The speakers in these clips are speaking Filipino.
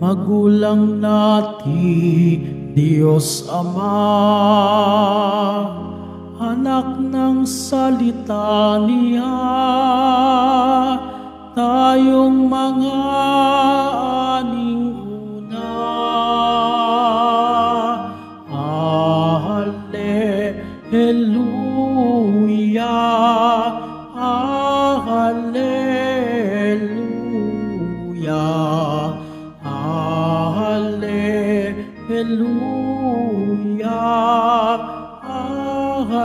Magulang natin, Diyos Ama, anak ng salita niya, tayong mga aning una. Alleluia, alleluia, alleluia, alleluia.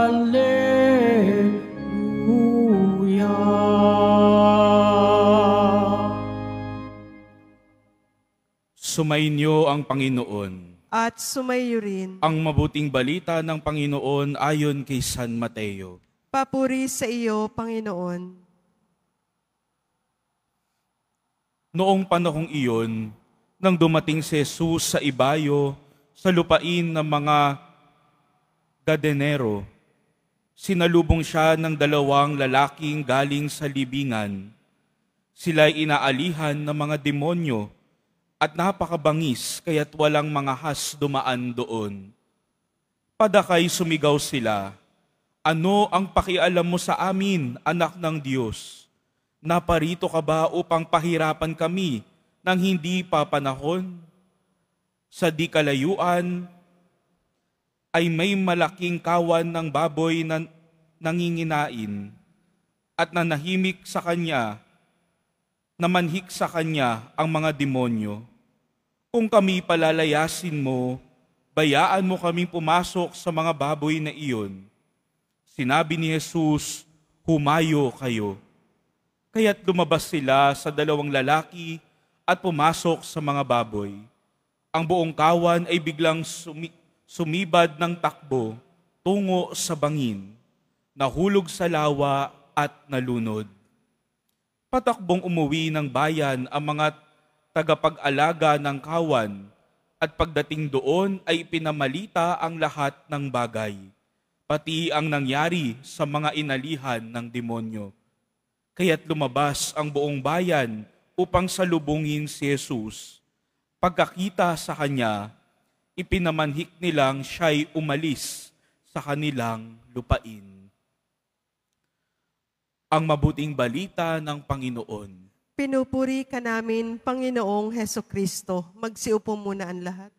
Sumainyo ang Panginoon. At sumayo rin. Ang mabuting balita ng Panginoon ayon kay San Mateo. Papuri sa iyo, Panginoon. Noong panahong iyon, nang dumating si Jesus sa ibayo sa lupain ng mga Gadenero, sinalubong siya ng 2 lalaking galing sa libingan. Sila'y inaalihan ng mga demonyo at napakabangis kaya't walang mga has dumaan doon. Padakay sumigaw sila, "Ano ang pakialam mo sa amin, anak ng Diyos? Naparito ka ba upang pahirapan kami nang hindi pa panahon? Sa di kalayuan ay may malaking kawan ng baboy na nanginginain at nanahimik sa kanya, namanhik sa kanya ang mga demonyo. Kung kami palalayasin mo, bayaan mo kaming pumasok sa mga baboy na iyon." Sinabi ni Jesus, "Humayo kayo." Kaya't lumabas sila sa 2 lalaki at pumasok sa mga baboy. Ang buong kawan ay biglang sumibad ng takbo tungo sa bangin, nahulog sa lawa at nalunod. Patakbong umuwi ng bayan ang mga tagapag-alaga ng kawan at pagdating doon ay pinamalita ang lahat ng bagay, pati ang nangyari sa mga inalihan ng demonyo. Kaya't lumabas ang buong bayan upang salubungin si Jesus. Pagkakita sa kanya, ipinamanhik nilang siya'y umalis sa kanilang lupain. Ang mabuting balita ng Panginoon. Pinupuri ka namin, Panginoong Hesukristo. Magsiupo muna ang lahat.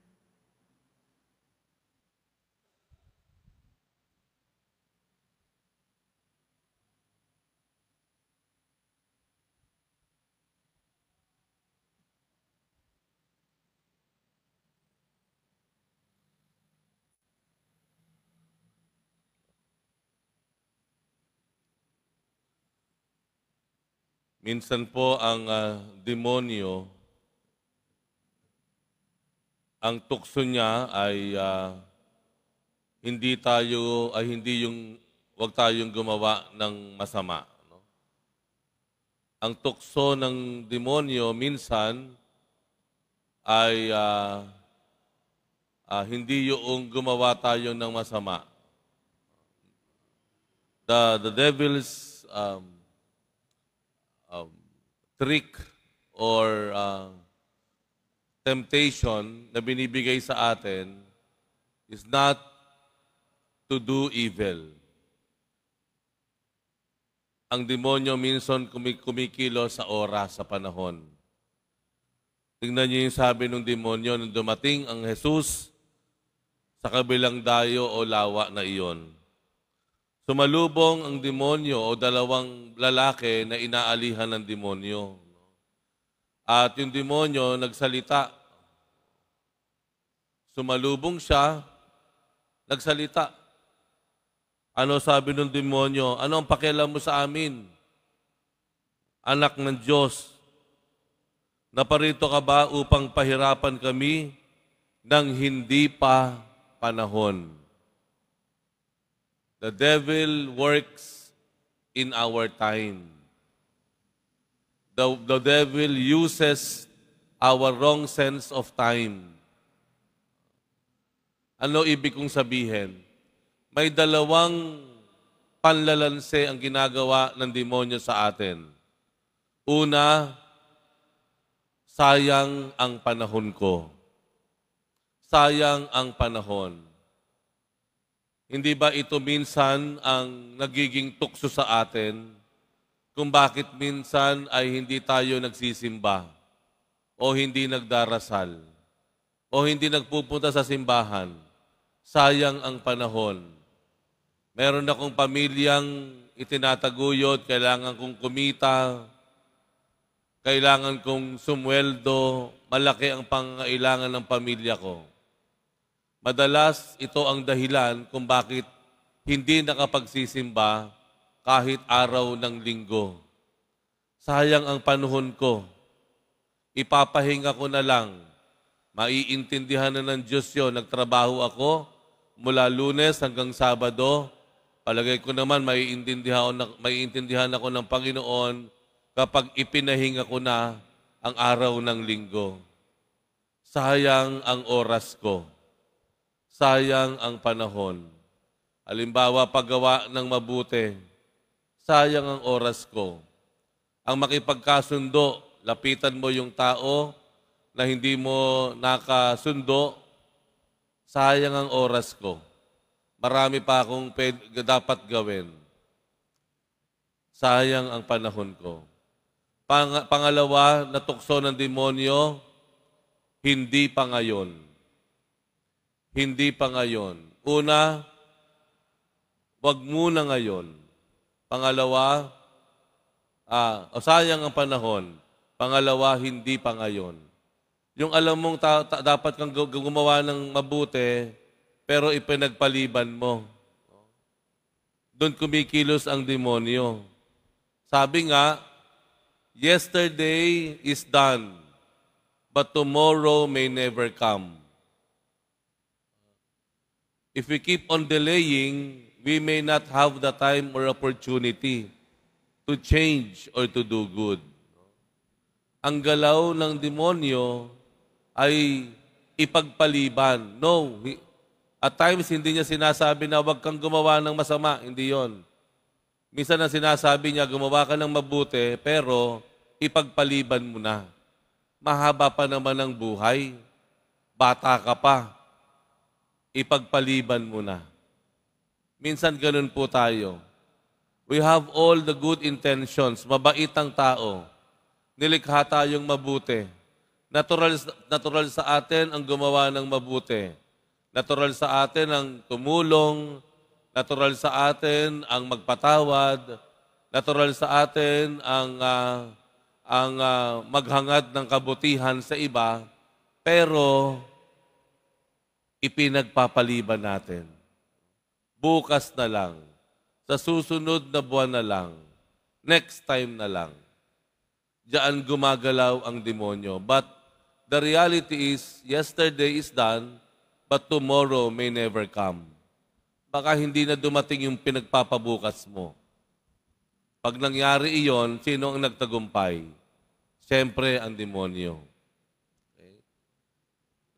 Minsan po ang demonyo, ang tukso niya ay hindi wag tayong gumawa ng masama. No? Ang tukso ng demonyo minsan ay hindi yung gumawa tayo ng masama. The devil's trick or temptation na binibigay sa atin is not to do evil. Ang demonyo minsan kumikilo sa oras, sa panahon. Tingnan niyo yung sabi ng demonyo nung dumating ang Jesus sa kabilang dayo o lawa na iyon. Sumalubong ang demonyo o 2 lalaki na inaalihan ng demonyo. At yung demonyo nagsalita. Sumalubong siya, nagsalita. Ano sabi ng demonyo? Ano ang pakialam mo sa amin? Anak ng Diyos, naparito ka ba upang pahirapan kami nang hindi pa panahon? The devil works in our time. The devil uses our wrong sense of time. Ano ibig kong sabihin? May dalawang panlalanse ang ginagawa ng demonyo sa atin. Una, sayang ang panahon ko. Sayang ang panahon. Hindi ba ito minsan ang nagiging tukso sa atin kung bakit minsan ay hindi tayo nagsisimba o hindi nagdarasal o hindi nagpupunta sa simbahan? Sayang ang panahon. Meron akong pamilyang itinataguyod, kailangan kong kumita, kailangan kong sumweldo, malaki ang pangailangan ng pamilya ko. Madalas, ito ang dahilan kung bakit hindi nakapagsisimba kahit araw ng linggo. Sayang ang panahon ko. Ipapahinga ko na lang. Maiintindihan na ng Diyos yun. Nagtrabaho ako mula Lunes hanggang Sabado. Palagay ko naman, maiintindihan ako ng Panginoon kapag ipinahinga ko na ang araw ng linggo. Sayang ang oras ko. Sayang ang panahon. Halimbawa, paggawa ng mabuti, sayang ang oras ko. Ang makipagkasundo, lapitan mo yung tao na hindi mo nakasundo, sayang ang oras ko. Marami pa akong dapat gawin. Sayang ang panahon ko. Pangalawa, natukso ng demonyo, hindi pa ngayon. Hindi pa ngayon. Una, wag muna ngayon. Pangalawa, sayang ang panahon. Pangalawa, hindi pa ngayon. Yung alam mong dapat kang gumawa ng mabuti, pero ipinagpaliban mo. Doon kumikilos ang demonyo. Sabi nga, yesterday is done, but tomorrow may never come. If we keep on delaying, we may not have the time or opportunity to change or to do good. Ang galaw ng demonyo ay ipagpaliban. No, at times hindi niya sinasabi na huwag kang gumawa ng masama. Hindi yon. Minsan ang sinasabi niya, gumawa ka ng mabuti, pero ipagpaliban mo na. Mahaba pa naman ang buhay. Bata ka pa. Ipagpaliban mo na. Minsan ganun po tayo. We have all the good intentions. Mabait ang tao. Nilikha tayong mabuti. Natural sa atin ang gumawa ng mabuti. Natural sa atin ang tumulong. Natural sa atin ang magpatawad. Natural sa atin ang maghangad ng kabutihan sa iba. Pero ipinagpapaliban natin. Bukas na lang. Sa susunod na buwan na lang. Next time na lang. Diyan gumagalaw ang demonyo. But the reality is, yesterday is done, but tomorrow may never come. Baka hindi na dumating yung pinagpapabukas mo. Pag nangyari iyon, sino ang nagtagumpay? Siyempre, ang demonyo.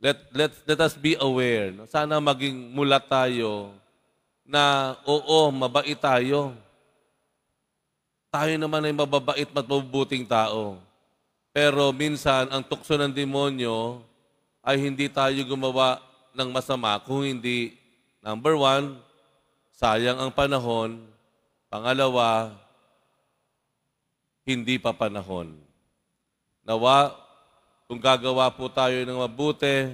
Let us be aware. Sana maging mulat tayo na oo, mabait tayo. Tayo naman ay mababait at mabubuting tao. Pero minsan, ang tukso ng demonyo ay hindi tayo gumawa ng masama kung hindi, number one, sayang ang panahon. Pangalawa, hindi pa panahon. Nawa, kung gagawa po tayo ng mabuti,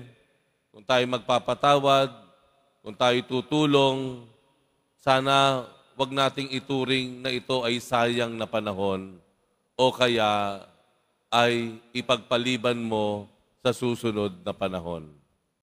kung tayo magpapatawad, kung tayo tutulong, sana wag nating ituring na ito ay sayang na panahon o kaya ay ipagpaliban mo sa susunod na panahon.